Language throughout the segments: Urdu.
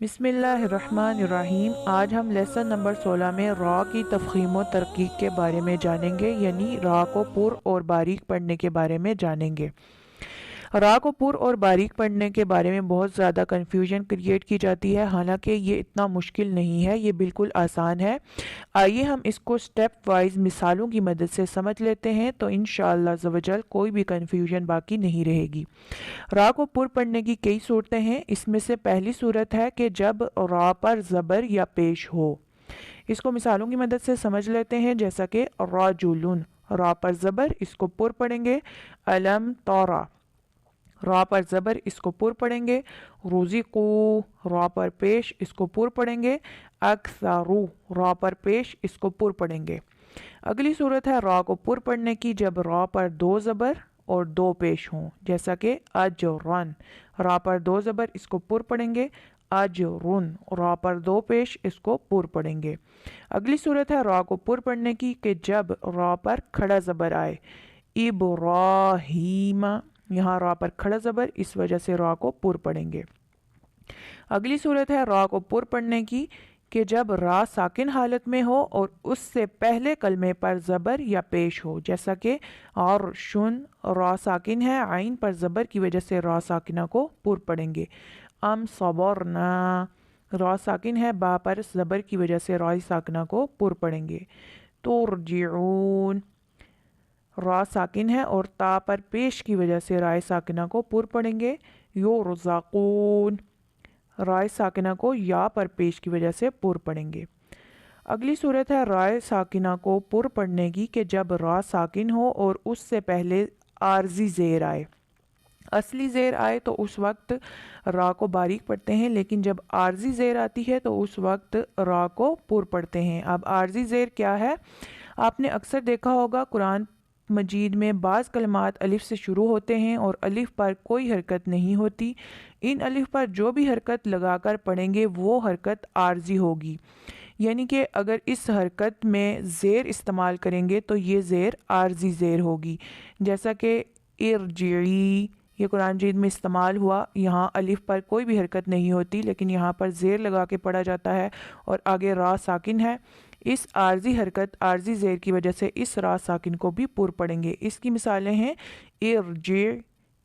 بسم اللہ الرحمن الرحیم۔ آج ہم لیسن نمبر 16 میں را کی تفخیم و ترقیق کے بارے میں جانیں گے، یعنی را کو پر اور باریک پڑھنے کے بارے میں جانیں گے۔ را کو پر اور باریک پڑھنے کے بارے میں بہت زیادہ کنفیوژن کریٹ کی جاتی ہے، حالانکہ یہ اتنا مشکل نہیں ہے، یہ بالکل آسان ہے۔ آئیے ہم اس کو سٹیپ وائز مثالوں کی مدد سے سمجھ لیتے ہیں تو انشاءاللہ عز و جل کوئی بھی کنفیوژن باقی نہیں رہے گی۔ را کو پر پڑھنے کی کئی صورتیں ہیں۔ اس میں سے پہلی صورت ہے کہ جب را پر زبر یا پیش ہو۔ اس کو مثالوں کی مدد سے سمجھ لیتے ہیں، جیسا کہ رجلن، را پر زبر، اس کو پر پڑھیں گے۔ الم ترى، را پر زبر، اس کو پر پڑھیں گے۔ رزقوا، را پر پیش، اس کو پر پڑھیں گے۔ اکثروا، را پر پیش، اس کو پر پڑھیں گے۔ اگلی صورت ہے را کو پر پڑھنے کی جب را پر دو زبر اور دو پیش ہوں، جیسا کہ اجرن، را پر دو زبر، اس کو پر پڑھیں گے۔ اجرن، را پر دو پیش، اس کو پر پڑھیں گے۔ اگلی صورت ہے را کو پر پڑھنے کی کہ جب را پر کھڑا زبر آئے۔ ابراہیم، یہاں را پر کھڑا زبر، اس وجہ سے را کو پر پڑھیں گے۔ اگلی صورت ہے را کو پر پڑھنے کی کہ جب را ساکن حالت میں ہو اور اس سے پہلے کلمے پر زبر یا پیش ہو، جیسا کہ عرشن، را ساکن ہے، عین پر زبر کی وجہ سے را ساکنہ کو پر پڑھیں گے۔ ام صبرنا، را ساکن ہے، با پر زبر کی وجہ سے را ساکنہ کو پر پڑھیں گے۔ ترجعون، را ساکن ہے اور تا پر پیش کی وجہ سے رائے ساکنہ کو پر پڑھیں گے۔ یرزقون، رائے ساکنہ کو یا پر پیش کی وجہ سے پر پڑھیں گے۔ اگلی صورت ہے رائے ساکنہ کو پر پڑھنے کی کہ جب را ساکن ہو اور اس سے پہلے عارضی زیر آئے۔ اصلی زیر آئے تو اس وقت را کو باریک پڑھتے ہیں، لیکن جب عارضی زیر آتی ہے تو اس وقت را کو پر پڑھتے ہیں۔ اب عارضی زیر کیا ہے؟ آپ نے اکثر دیکھا ہوگا قرآن مجید میں بعض کلمات الف سے شروع ہوتے ہیں اور الف پر کوئی حرکت نہیں ہوتی۔ ان الف پر جو بھی حرکت لگا کر پڑھیں گے وہ حرکت عارضی ہوگی، یعنی کہ اگر اس حرکت میں زیر استعمال کریں گے تو یہ زیر عارضی زیر ہوگی، جیسا کہ ارجعی، یہ قرآن مجید میں استعمال ہوا، یہاں الف پر کوئی بھی حرکت نہیں ہوتی لیکن یہاں پر زیر لگا کے پڑھا جاتا ہے اور آگے را ساکن ہے۔ اس عارضی حرکت، عارضی زیر کی وجہ سے اس را ساکن کو بھی پر پڑھیں گے۔ اس کی مثالیں ہیں ارجع،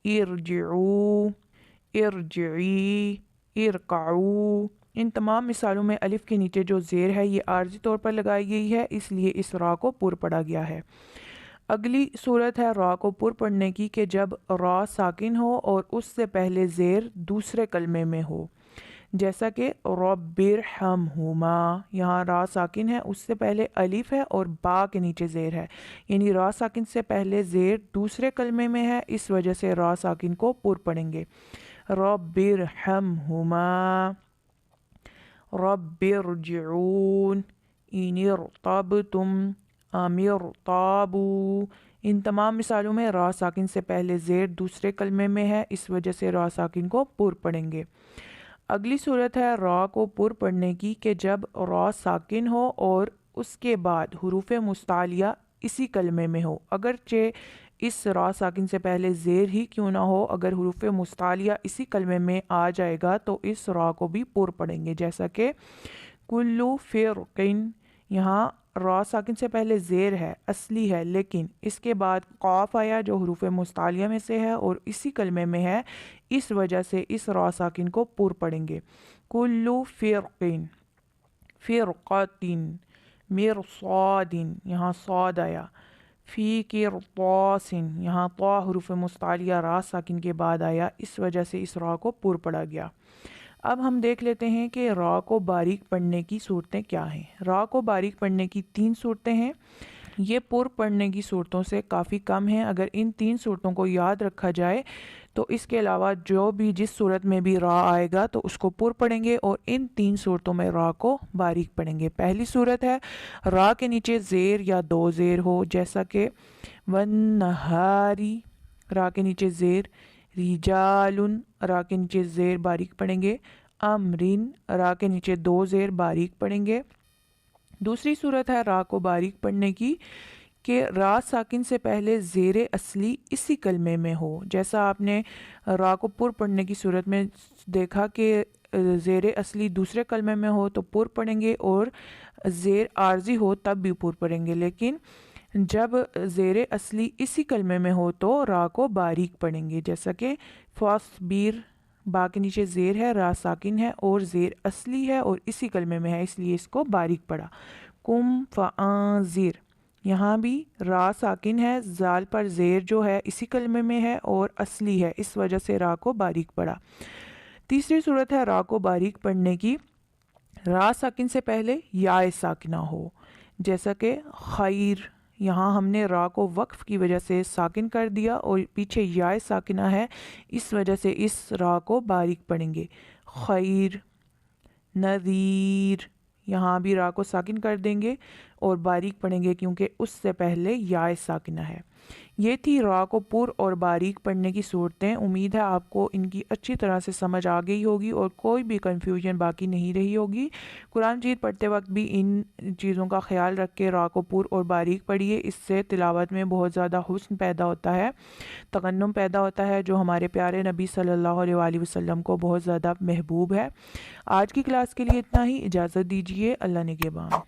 ارجعو، ارجعی، ارکعو۔ ان تمام مثالوں میں الف کے نیچے جو زیر ہے یہ عارضی طور پر لگائی گئی ہے، اس لیے اس را کو پر پڑھا گیا ہے۔ اگلی صورت ہے را کو پر پڑھنے کی کہ جب را ساکن ہو اور اس سے پہلے زیر دوسرے کلمے میں ہو، جیسا کہ رب ارحمہما، یہاں را ساکن ہے، اس سے پہلے الف ہے اور با کے نیچے زیر ہے، یعنی را ساکن سے پہلے زیر دوسرے کلمے میں ہے، اس وجہ سے را ساکن کو پر پڑھیں گے۔ رب ارحمہما، رب ارجعون، ان ارتبتم، ام ارتابوا۔ ان تمام مثالوں میں را ساکن سے پہلے زیر دوسرے کلمے میں ہے، اس وجہ سے را ساکن کو پر پڑھیں گے۔ اگلی صورت ہے را کو پر پڑھنے کی کہ جب را ساکن ہو اور اس کے بعد حروف مستعلیہ اسی کلمے میں ہو، اگرچہ اس را ساکن سے پہلے زیر ہی کیوں نہ ہو، اگر حروف مستعلیہ اسی کلمے میں آ جائے گا تو اس را کو بھی پر پڑھیں گے، جیسا کہ کلو فرقن، یہاں را ساکن سے پہلے زیر ہے، اصلی ہے، لیکن اس کے بعد قاف آیا جو حروف مستعلیہ میں سے ہے اور اسی کلمے میں ہے، اس وجہ سے اس را ساکن کو پر پڑھیں گے۔ کلو فرقن، فرقتن، مرصادن، یہاں صاد آیا۔ فی قرطاسن، یہاں طا حروف مستعلیہ را ساکن کے بعد آیا، اس وجہ سے اس را کو پر پڑھا گیا۔ اب ہم دیکھ لیتے ہیں کہ را کو باریک پڑھنے کی صورتیں کیا ہیں۔ را کو باریک پڑھنے کی 3 صورتیں ہیں، یہ پر پڑھنے کی صورتوں سے کافی کم ہیں۔ اگر ان 3 صورتوں کو یاد رکھا جائے تو اس کے علاوہ جو بھی جس صورت میں بھی را آئے گا تو اس کو پر پڑھیں گے اور ان 3 صورتوں میں را کو باریک پڑھیں گے۔ پہلی صورت ہے را کے نیچے زیر یا 2 زیر ہو، جیسا کہ والنہاری، را کے نیچے زیر، رجال، را کے نیچے زیر باریک پڑھیں گے، امرن، را کے نیچے 2 زیر باریک پڑھیں گے۔ دوسری صورت ہے را کو باریک پڑھنے کی کہ را ساکن سے پہلے زیر اصلی اسی کلمے میں ہو. جیسا آپ نے را کو پر پڑھنے کی صورت میں دیکھا کہ زیر اصلی دوسرے کلمے میں ہو تو پر پڑھیں گے، اور زیر عارضی ہو تب بھی پر پڑھیں گے، لیکن جب زیر اصلی اسی کلمے میں ہو تو را کو باریک پڑھیں گے. جیسا کہ فاصبر، با کے نیچے زیر ہے، را ساکن ہے اور زیر اصلی ہے اور اسی کلمے میں ہے، اس لیے اس کو باریک پڑھا. کم فانذر، یہاں بھی را ساکن ہے، زال پر زیر جو ہے اسی کلمے میں ہے اور اصلی ہے، اس وجہ سے را کو باریک پڑھا. تیسری صورت ہے را کو باریک پڑھنے کی، را ساکن سے پہلے یا ساکنہ ہو. جیسا کہ خیر، یہاں ہم نے را کو وقف کی وجہ سے ساکن کر دیا اور پیچھے یا ساکنہ ہے، اس وجہ سے اس را کو باریک پڑھیں گے. خیر. نذیر، یہاں بھی را کو ساکن کر دیں گے اور باریک پڑھیں گے کیونکہ اس سے پہلے یا ساکنہ ہے. یہ تھی را کو پر اور باریک پڑھنے کی صورتیں. امید ہے آپ کو ان کی اچھی طرح سے سمجھ آ گئی ہوگی اور کوئی بھی کنفیوژن باقی نہیں رہی ہوگی. قرآن مجید پڑھتے وقت بھی ان چیزوں کا خیال رکھ کے را کو پر اور باریک پڑھیے. اس سے تلاوت میں بہت زیادہ حسن پیدا ہوتا ہے، تغنم پیدا ہوتا ہے، جو ہمارے پیارے نبی صلی اللہ علیہ وآلہ وسلم کو بہت زیادہ محبوب ہے. آج کی کلاس کے لیے اتنا ہی. اجازت دیجیے. اللہ نگہبان.